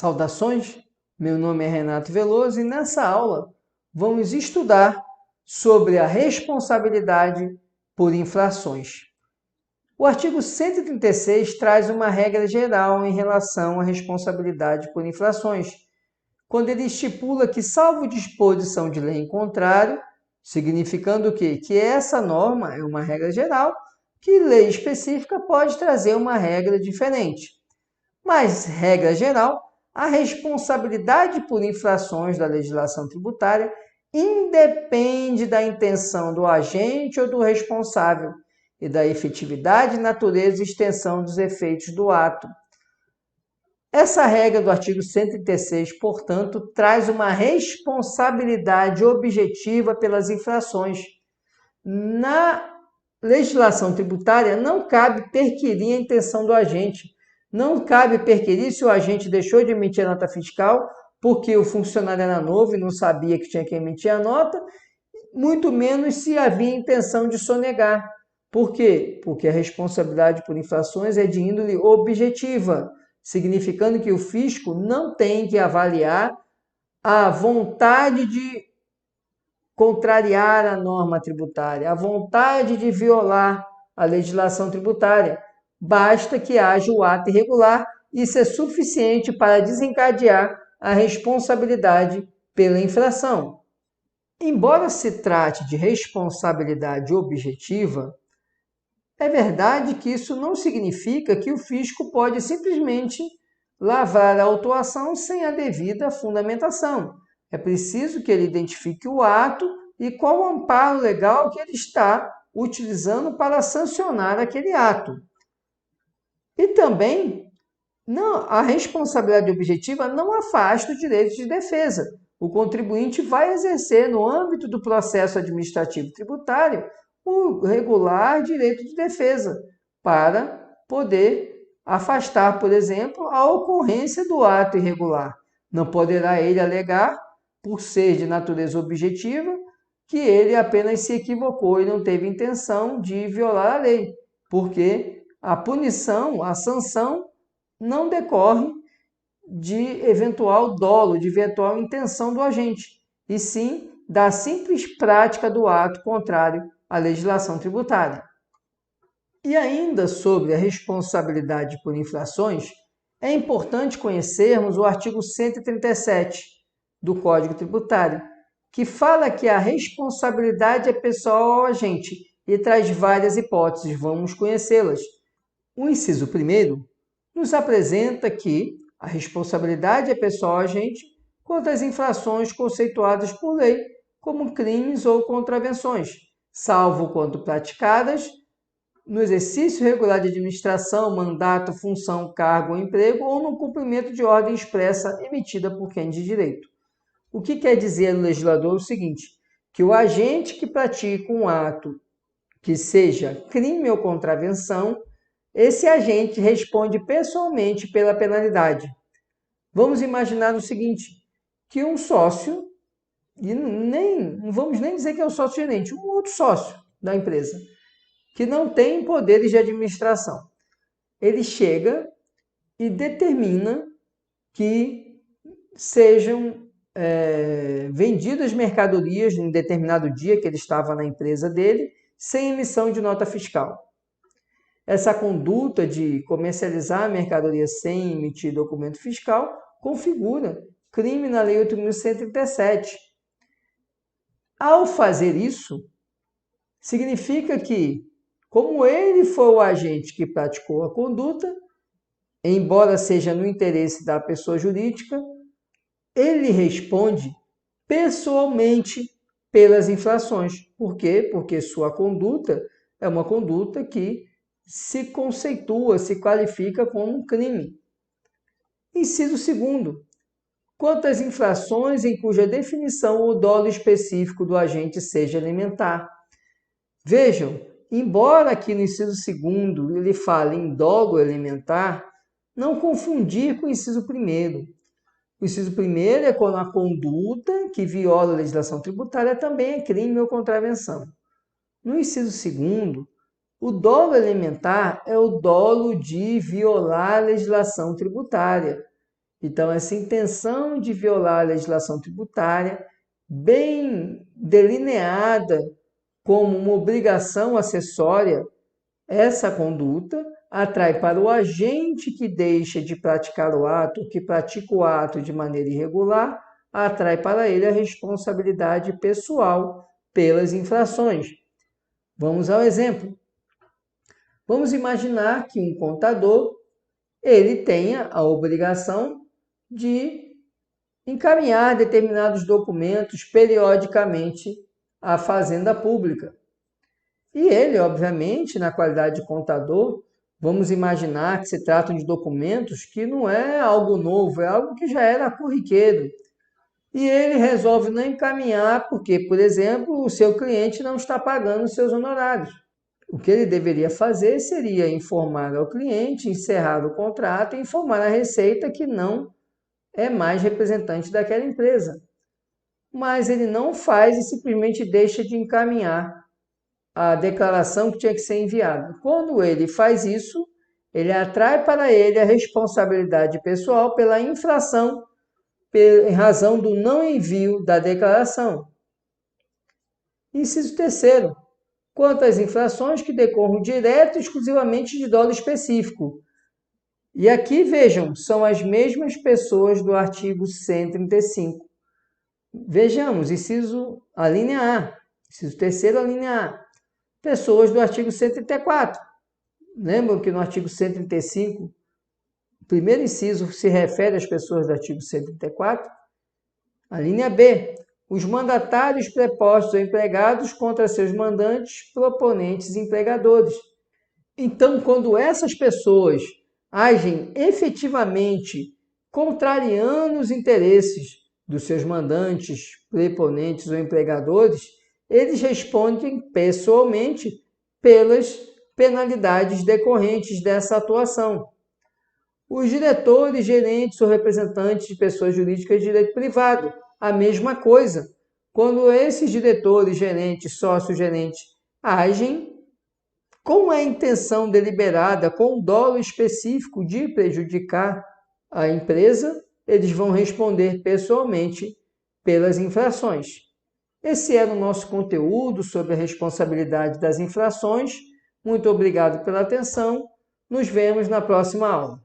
Saudações, meu nome é Renato Veloso e nessa aula vamos estudar sobre a responsabilidade por infrações. O artigo 136 traz uma regra geral em relação à responsabilidade por infrações, quando ele estipula que, salvo disposição de lei em contrário, significando o quê? Que essa norma é uma regra geral, que lei específica pode trazer uma regra diferente. Mas, regra geral, a responsabilidade por infrações da legislação tributária independe da intenção do agente ou do responsável e da efetividade, natureza e extensão dos efeitos do ato. Essa regra do artigo 136, portanto, traz uma responsabilidade objetiva pelas infrações. Na legislação tributária, não cabe perquirir a intenção do agente. Não cabe perquirir se o agente deixou de emitir a nota fiscal porque o funcionário era novo e não sabia que tinha que emitir a nota, muito menos se havia intenção de sonegar. Por quê? Porque a responsabilidade por infrações é de índole objetiva, significando que o fisco não tem que avaliar a vontade de contrariar a norma tributária, a vontade de violar a legislação tributária. Basta que haja o ato irregular, isso é suficiente para desencadear a responsabilidade pela infração. Embora se trate de responsabilidade objetiva, é verdade que isso não significa que o fisco pode simplesmente lavrar a autuação sem a devida fundamentação. É preciso que ele identifique o ato e qual o amparo legal que ele está utilizando para sancionar aquele ato. E também, a responsabilidade objetiva não afasta o direito de defesa. O contribuinte vai exercer, no âmbito do processo administrativo tributário, o regular direito de defesa, para poder afastar, por exemplo, a ocorrência do ato irregular. Não poderá ele alegar, por ser de natureza objetiva, que ele apenas se equivocou e não teve intenção de violar a lei, porque a punição, a sanção, não decorre de eventual dolo, de eventual intenção do agente, e sim da simples prática do ato contrário à legislação tributária. E ainda sobre a responsabilidade por infrações, é importante conhecermos o artigo 137 do Código Tributário, que fala que a responsabilidade é pessoal ao agente e traz várias hipóteses, vamos conhecê-las. O inciso 1º nos apresenta que a responsabilidade é pessoal ao agente quanto às infrações conceituadas por lei como crimes ou contravenções, salvo quando praticadas no exercício regular de administração, mandato, função, cargo ou emprego ou no cumprimento de ordem expressa emitida por quem de direito. O que quer dizer o legislador? O seguinte, que o agente que pratica um ato que seja crime ou contravenção, esse agente responde pessoalmente pela penalidade. Vamos imaginar o seguinte, que um sócio, e não vamos nem dizer que é o sócio-gerente, um outro sócio da empresa, que não tem poderes de administração, ele chega e determina que sejam vendidas mercadorias em determinado dia que ele estava na empresa dele, sem emissão de nota fiscal. Essa conduta de comercializar mercadoria sem emitir documento fiscal configura crime na Lei 8.137. Ao fazer isso, significa que, como ele foi o agente que praticou a conduta, embora seja no interesse da pessoa jurídica, ele responde pessoalmente pelas infrações. Por quê? Porque sua conduta é uma conduta que se conceitua, se qualifica como um crime. Inciso 2º. Quanto às infrações em cuja definição o dolo específico do agente seja elementar. Vejam, embora aqui no inciso 2º ele fale em dolo elementar, não confundir com o inciso 1º. O inciso 1º é quando a conduta que viola a legislação tributária também é crime ou contravenção. No inciso 2º, o dolo elementar é o dolo de violar a legislação tributária. Então, essa intenção de violar a legislação tributária, bem delineada como uma obrigação acessória, essa conduta atrai para o agente que deixa de praticar o ato, que pratica o ato de maneira irregular, atrai para ele a responsabilidade pessoal pelas infrações. Vamos ao exemplo. Vamos imaginar que um contador ele tenha a obrigação de encaminhar determinados documentos periodicamente à Fazenda Pública. E ele, obviamente, na qualidade de contador, vamos imaginar que se tratam de documentos que não é algo novo, é algo que já era corriqueiro. E ele resolve não encaminhar porque, por exemplo, o seu cliente não está pagando os seus honorários. O que ele deveria fazer seria informar ao cliente, encerrar o contrato e informar a Receita que não é mais representante daquela empresa. Mas ele não faz e simplesmente deixa de encaminhar a declaração que tinha que ser enviada. Quando ele faz isso, ele atrai para ele a responsabilidade pessoal pela infração em razão do não envio da declaração. Inciso terceiro, quanto às infrações que decorram direto e exclusivamente de dolo específico. E aqui, vejam, são as mesmas pessoas do artigo 135. Vejamos, a linha A, inciso terceiro, a linha A. Pessoas do artigo 134. Lembram que no artigo 135, o primeiro inciso se refere às pessoas do artigo 134? A linha B, os mandatários prepostos ou empregados contra seus mandantes, proponentes e empregadores. Então, quando essas pessoas agem efetivamente contrariando os interesses dos seus mandantes, preponentes ou empregadores, eles respondem pessoalmente pelas penalidades decorrentes dessa atuação. Os diretores, gerentes ou representantes de pessoas jurídicas de direito privado, a mesma coisa. Quando esses diretores, gerentes, sócios-gerentes agem com a intenção deliberada, com o dolo específico de prejudicar a empresa, eles vão responder pessoalmente pelas infrações. Esse era o nosso conteúdo sobre a responsabilidade das infrações. Muito obrigado pela atenção. Nos vemos na próxima aula.